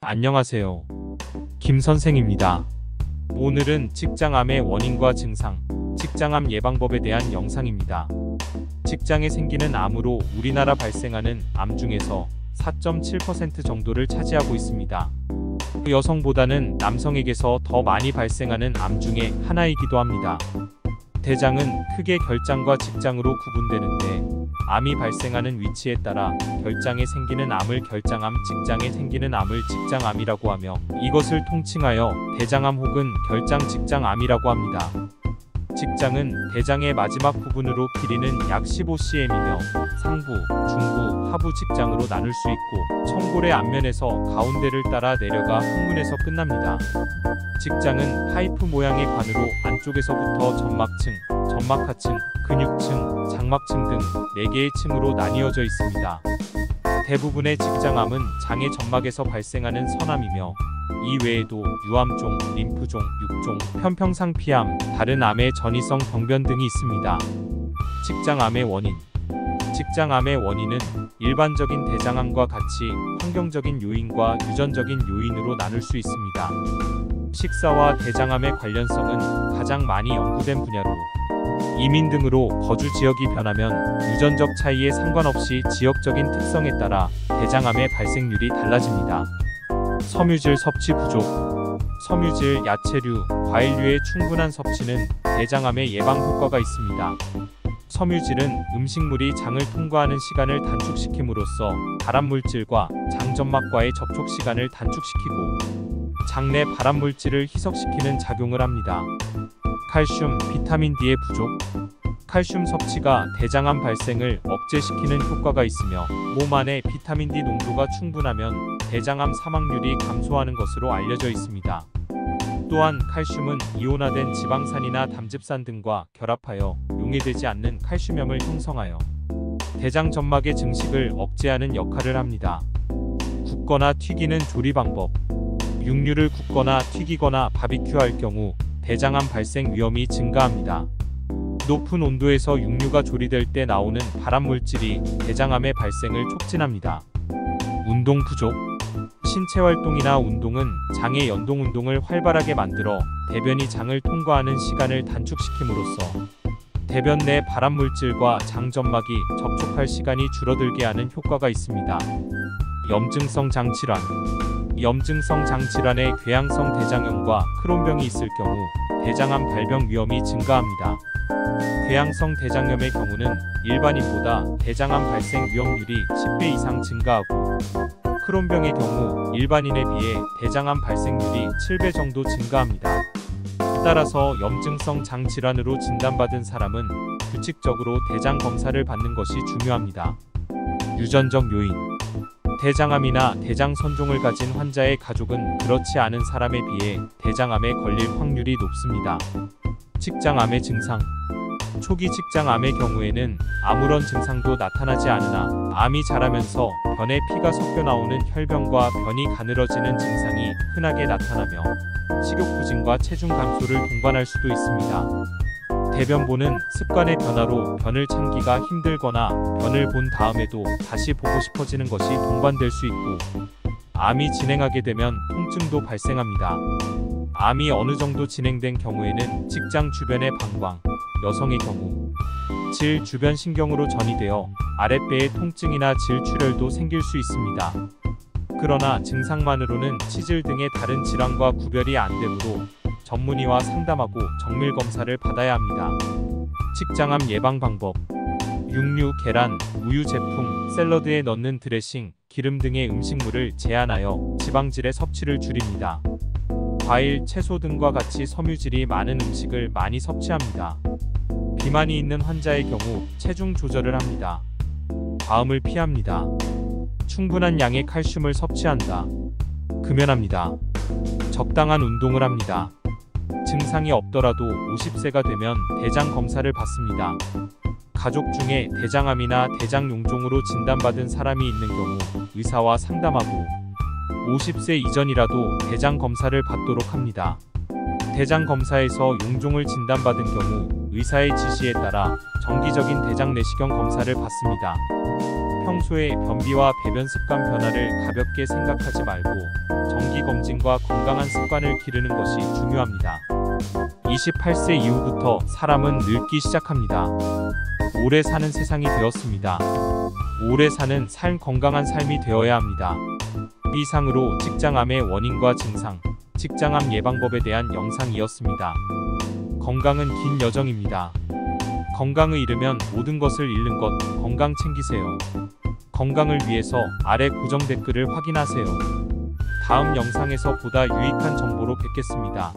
안녕하세요. 김 선생입니다. 오늘은 직장암의 원인과 증상, 직장암 예방법에 대한 영상입니다. 직장에 생기는 암으로 우리나라 발생하는 암 중에서 4.7% 정도를 차지하고 있습니다. 여성보다는 남성에게서 더 많이 발생하는 암 중에 하나이기도 합니다. 대장은 크게 결장과 직장으로 구분되는데 암이 발생하는 위치에 따라 결장에 생기는 암을 결장암, 직장에 생기는 암을 직장암이라고 하며 이것을 통칭하여 대장암 혹은 결장-직장암이라고 합니다. 직장은 대장의 마지막 부분으로 길이는 약 15cm이며 상부, 중부, 하부 직장으로 나눌 수 있고 청골의 앞면에서 가운데를 따라 내려가 항문에서 끝납니다. 직장은 파이프 모양의 관으로 안쪽에서부터 점막층, 점막하층, 근육층, 장막층 등 4개의 층으로 나뉘어져 있습니다. 대부분의 직장암은 장의 점막에서 발생하는 선암이며 이 외에도 유암종, 림프종, 육종, 편평상피암, 다른 암의 전이성 병변 등이 있습니다. 직장암의 원인. 직장암의 원인은 일반적인 대장암과 같이 환경적인 요인과 유전적인 요인으로 나눌 수 있습니다. 식사와 대장암의 관련성은 가장 많이 연구된 분야로 이민 등으로 거주 지역이 변하면 유전적 차이에 상관없이 지역적인 특성에 따라 대장암의 발생률이 달라집니다. 섬유질 섭취 부족. 섬유질, 야채류, 과일류의 충분한 섭취는 대장암의 예방 효과가 있습니다. 섬유질은 음식물이 장을 통과하는 시간을 단축시킴으로써 발암물질과 장점막과의 접촉 시간을 단축시키고 장내 발암물질을 희석시키는 작용을 합니다. 칼슘, 비타민 D의 부족. 칼슘 섭취가 대장암 발생을 억제시키는 효과가 있으며 몸 안에 비타민 D 농도가 충분하면 대장암 사망률이 감소하는 것으로 알려져 있습니다. 또한 칼슘은 이온화된 지방산이나 담즙산 등과 결합하여 용해되지 않는 칼슘염을 형성하여 대장 점막의 증식을 억제하는 역할을 합니다. 굽거나 튀기는 조리 방법. 육류를 굽거나 튀기거나 바비큐할 경우 대장암 발생 위험이 증가합니다. 높은 온도에서 육류가 조리될 때 나오는 발암물질이 대장암의 발생을 촉진합니다. 운동 부족. 신체 활동이나 운동은 장의 연동 운동을 활발하게 만들어 대변이 장을 통과하는 시간을 단축시킴으로써 대변 내 발암물질과 장점막이 접촉할 시간이 줄어들게 하는 효과가 있습니다. 염증성 장질환. 염증성 장질환의 궤양성 대장염과 크론병이 있을 경우 대장암 발병 위험이 증가합니다. 궤양성 대장염의 경우는 일반인보다 대장암 발생 위험률이 10배 이상 증가하고 크론병의 경우 일반인에 비해 대장암 발생률이 7배 정도 증가합니다. 따라서 염증성 장질환으로 진단받은 사람은 규칙적으로 대장 검사를 받는 것이 중요합니다. 유전적 요인. 대장암이나 대장선종을 가진 환자의 가족은 그렇지 않은 사람에 비해 대장암에 걸릴 확률이 높습니다. 직장암의 증상. 초기 직장암의 경우에는 아무런 증상도 나타나지 않으나 암이 자라면서 변에 피가 섞여 나오는 혈변과 변이 가늘어지는 증상이 흔하게 나타나며 식욕부진과 체중 감소를 동반할 수도 있습니다. 대변보는 습관의 변화로 변을 참기가 힘들거나 변을 본 다음에도 다시 보고 싶어지는 것이 동반될 수 있고 암이 진행하게 되면 통증도 발생합니다. 암이 어느 정도 진행된 경우에는 직장 주변의 방광, 여성의 경우 질 주변 신경으로 전이되어 아랫배의 통증이나 질출혈도 생길 수 있습니다. 그러나 증상만으로는 치질 등의 다른 질환과 구별이 안 되므로 전문의와 상담하고 정밀 검사를 받아야 합니다. 직장암 예방 방법. 육류, 계란, 우유 제품, 샐러드에 넣는 드레싱, 기름 등의 음식물을 제한하여 지방질의 섭취를 줄입니다. 과일, 채소 등과 같이 섬유질이 많은 음식을 많이 섭취합니다. 비만이 있는 환자의 경우 체중 조절을 합니다. 과음을 피합니다. 충분한 양의 칼슘을 섭취한다. 금연합니다. 적당한 운동을 합니다. 증상이 없더라도 50세가 되면 대장 검사를 받습니다. 가족 중에 대장암이나 대장용종으로 진단받은 사람이 있는 경우 의사와 상담하고 50세 이전이라도 대장 검사를 받도록 합니다. 대장 검사에서 용종을 진단받은 경우 의사의 지시에 따라 정기적인 대장 내시경 검사를 받습니다. 평소에 변비와 배변 습관 변화를 가볍게 생각하지 말고 정기 검진과 건강한 습관을 기르는 것이 중요합니다. 28세 이후부터 사람은 늙기 시작합니다. 오래 사는 세상이 되었습니다. 오래 사는 삶, 건강한 삶이 되어야 합니다. 이상으로 직장암의 원인과 증상, 직장암 예방법에 대한 영상이었습니다. 건강은 긴 여정입니다. 건강을 잃으면 모든 것을 잃는 것, 건강 챙기세요. 건강을 위해서 아래 고정 댓글을 확인하세요. 다음 영상에서 보다 유익한 정보로 뵙겠습니다.